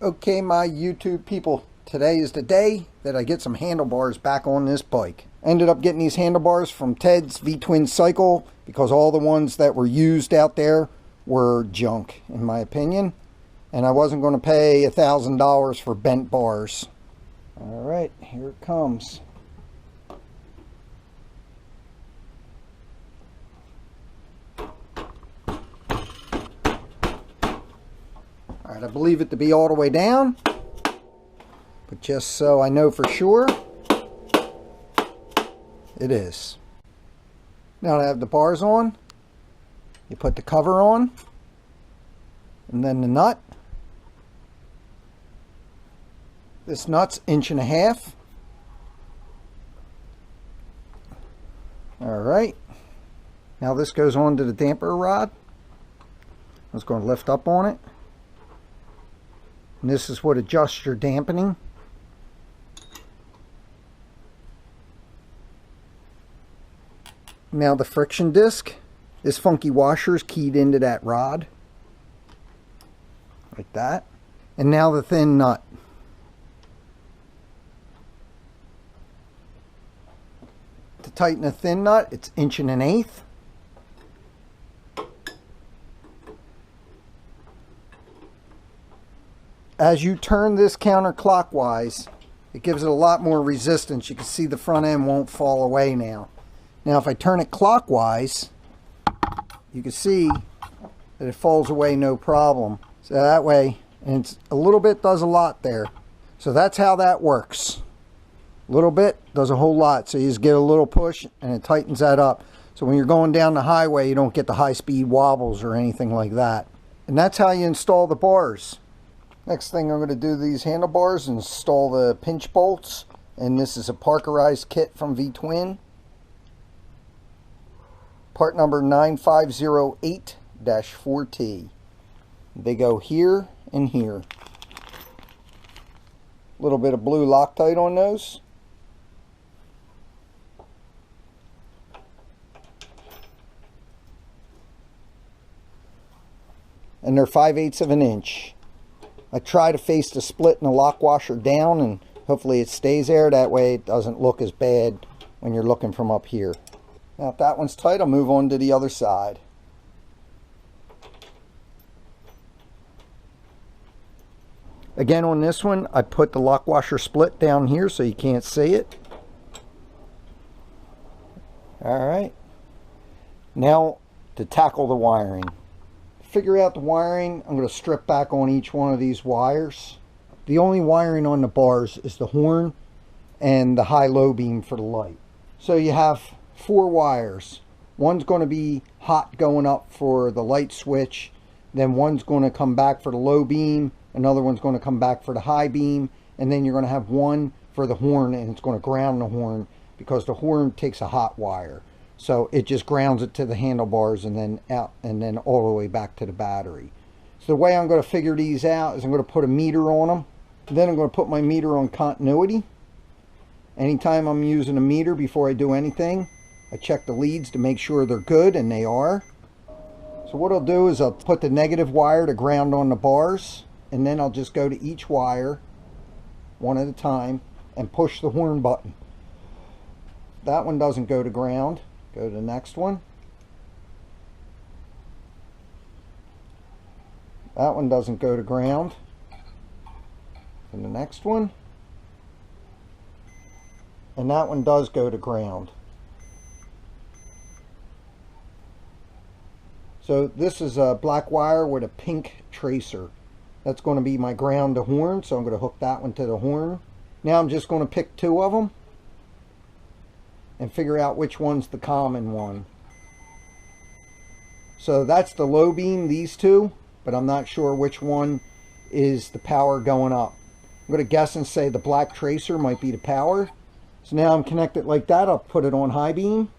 Okay, my YouTube people, today is the day that I get some handlebars back on this bike. I ended up getting these handlebars from Ted's V-Twin Cycle because all the ones that were used out there were junk, in my opinion. And I wasn't going to pay $1,000 for bent bars. Alright, here it comes. Alright, I believe it to be all the way down, but just so I know for sure, it is. Now to have the bars on, you put the cover on, and then the nut. This nut's 1.5 inches. Alright, now this goes on to the damper rod. I was going to lift up on it. And this is what adjusts your dampening. Now the friction disc, this funky washer is keyed into that rod. Like that. And now the thin nut. To tighten a thin nut, it's 1 1/8 inches. As you turn this counterclockwise, it gives it a lot more resistance. You can see the front end won't fall away now. Now if I turn it clockwise, you can see that it falls away no problem. So that way, and it's a little bit does a lot there. So that's how that works. A little bit does a whole lot. So you just get a little push and it tightens that up. So when you're going down the highway, you don't get the high-speed wobbles or anything like that. And that's how you install the bars. Next thing I'm going to do these handlebars, install the pinch bolts, and this is a Parkerized kit from V-Twin. Part number 9508-4T. They go here and here. A little bit of blue Loctite on those. And they're 5/8 of an inch. I try to face the split and the lock washer down, and hopefully it stays there. That way it doesn't look as bad when you're looking from up here. Now if that one's tight, I'll move on to the other side. Again, on this one, I put the lock washer split down here so you can't see it. Alright. Now to tackle the wiring. Figure out the wiring. I'm going to strip back on each one of these wires. The only wiring on the bars is the horn and the high-low beam for the light. So you have 4 wires. One's going to be hot going up for the light switch, then one's going to come back for the low beam, another one's going to come back for the high beam, and then you're going to have one for the horn, and it's going to ground the horn because the horn takes a hot wire. So it just grounds it to the handlebars and then out and then all the way back to the battery. So the way I'm going to figure these out is I'm going to put a meter on them. Then I'm going to put my meter on continuity. Anytime I'm using a meter before I do anything, I check the leads to make sure they're good, and they are. So what I'll do is I'll put the negative wire to ground on the bars, and then I'll just go to each wire one at a time and push the horn button. That one doesn't go to ground. Go to the next one. That one doesn't go to ground. And the next one. And that one does go to ground. So this is a black wire with a pink tracer. That's going to be my ground to horn, so I'm going to hook that one to the horn. Now I'm just going to pick 2 of them and figure out which one's the common one. So that's the low beam, these 2, but I'm not sure which one is the power going up. I'm going to guess and say the black tracer might be the power. So now I'm connected like that. I'll put it on high beam,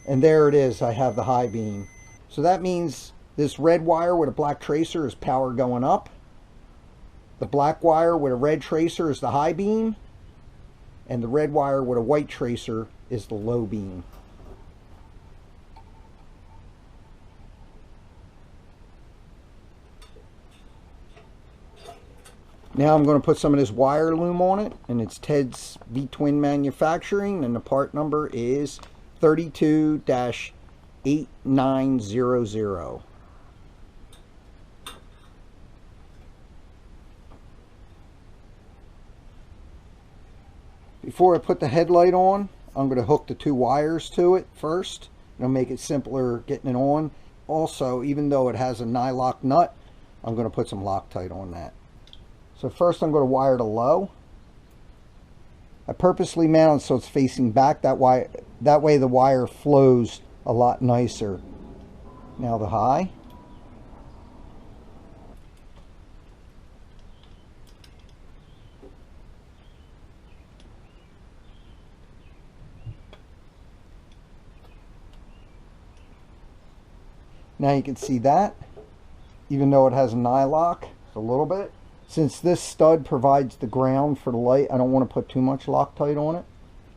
and there it is. I have the high beam. So that means this red wire with a black tracer is power going up. The black wire with a red tracer is the high beam, and the red wire with a white tracer is the low beam. Now I'm going to put some of this wire loom on it, and it's Ted's V-Twin Manufacturing, and the part number is 32-8900. Before I put the headlight on, I'm going to hook the 2 wires to it first. It'll make it simpler getting it on. Also, even though it has a nylock nut, I'm going to put some Loctite on that. So first I'm going to wire the low. I purposely mounted so it's facing back. That way the wire flows a lot nicer. Now the high. Now you can see that, even though it has a nylock, a little bit. Since this stud provides the ground for the light, I don't want to put too much Loctite on it.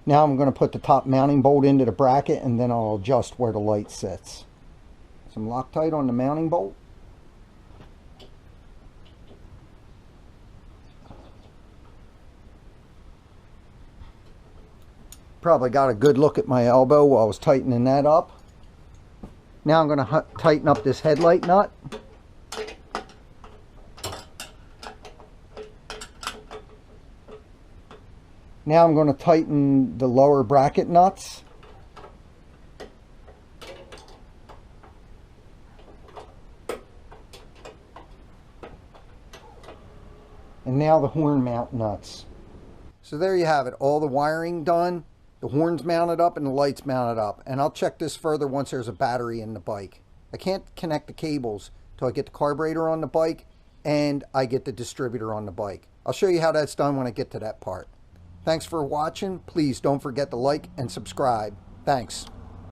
Now I'm going to put the top mounting bolt into the bracket, and then I'll adjust where the light sits. Some Loctite on the mounting bolt. Probably got a good look at my elbow while I was tightening that up. Now I'm going to tighten up this headlight nut. Now I'm going to tighten the lower bracket nuts. And now the horn mount nuts. So there you have it, all the wiring done, the horns mounted up and the lights mounted up. And I'll check this further once there's a battery in the bike. I can't connect the cables till I get the carburetor on the bike and I get the distributor on the bike. I'll show you how that's done when I get to that part. Thanks for watching. Please don't forget to like and subscribe. Thanks.